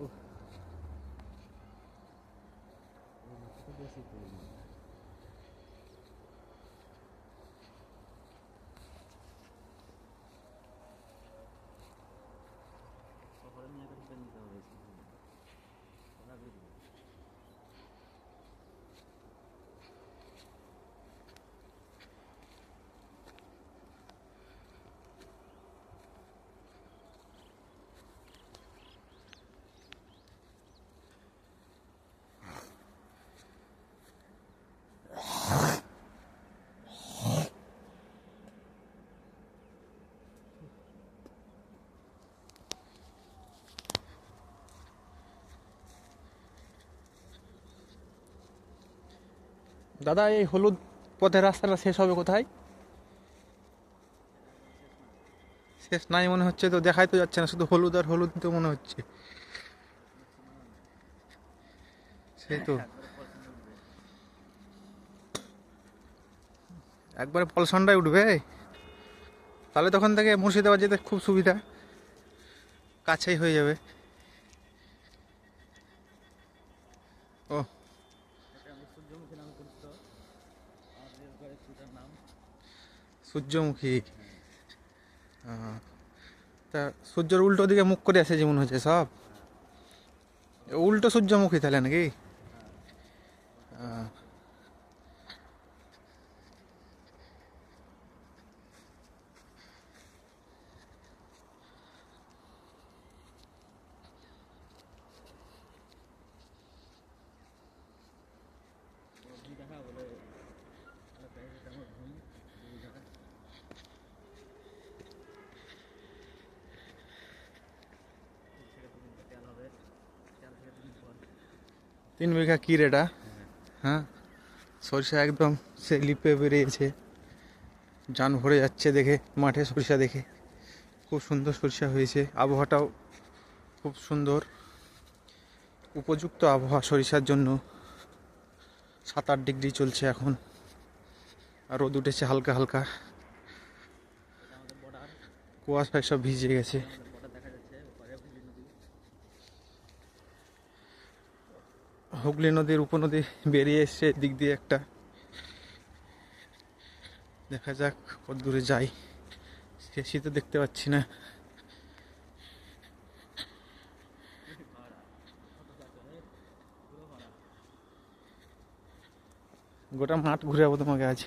উফ, এই মাছটা বেশি পরিমাণ। শহরে নিয়ে গেলে পেন দিতে হবে ওরা দিয়ে দিবে। দাদা এই হলুদ পথের রাস্তাটা শেষ হবে কোথায়? শেষ নাই মনে হচ্ছে তো, দেখাই তো যাচ্ছে না, শুধু হলুদ আর হলুদ তো মনে হচ্ছে। সেই তো, একবারে পছন্দ উঠবে। একবারে পলসনটাই উঠবে। তাহলে তখন থেকে মুর্শিদাবাদ যেতে খুব সুবিধা, কাছেই হয়ে যাবে। ও, এটা আমাদের সূর্যমুখী নামে পরিচিত। আমাদের রেলগাড়ির ছুটার নাম। সূর্যমুখী। হ্যাঁ আহ, তা সূর্যের উল্টো দিকে মুখ করে আছে যে মনে হচ্ছে সব। হ্যাঁ উল্টো সূর্যমুখী তাহলে নাকি? হ্যাঁ, উল্টো আহ, সূর্যমুখী। ও ভূমি দেখা বলে এটা আমার ভূমি, দুই বিঘা। তিন থেকে দুদিন তেল হবে, তেল থেকে দুদিন পর। 3 বিঘা কি রেটা? হ্যাঁ হ্যাঁ, সরিষা একদম সে লিপে বেরিয়েছে, যান ভরে যাচ্ছে দেখে, মাঠে সরিষা দেখে। খুব সুন্দর সরিষা হয়েছে, আবহাওয়াটাও খুব সুন্দর, উপযুক্ত আবহাওয়া সরিষার জন্য। 7-8 ডিগ্রি চলছে এখন, আর রোদ উঠেছে হালকা হালকা, এটা আমাদের বর্ডার। কুয়াশায় সব ভিজে গেছে। ওই আমাদের বর্ডার দেখা যাচ্ছে, ওপারে হুগলি নদী। হুগলি নদীর উপনদী বেরিয়ে এসছে দিক দিয়ে একটা, দেখা যাক কত দূরে যাই, শেষই তো দেখতে পাচ্ছি না। ভাড়া কত চারশো রে, পুরো ভাড়া। গোটা মাঠ ঘুরে যাবো তোমাকে আজ।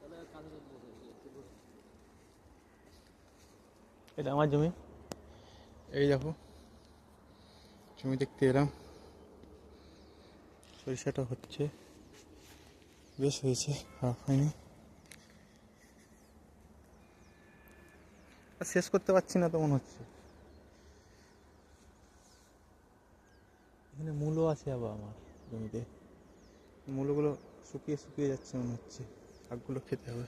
তাহলে কাজে চলবে। এটা আমার জমি, এই দেখো জমি দেখতে এলাম, সরিষাটা হচ্ছে, বেশ হয়েছে, খারাপ হয়নি। আর শেষ করতে পারছি না তো মনে হচ্ছে। এখানে মূলও আছে আবার আমার জমিতে, মূলগুলো শুকিয়ে শুকিয়ে যাচ্ছে মনে হচ্ছে, শাকগুলো খেতে হবে।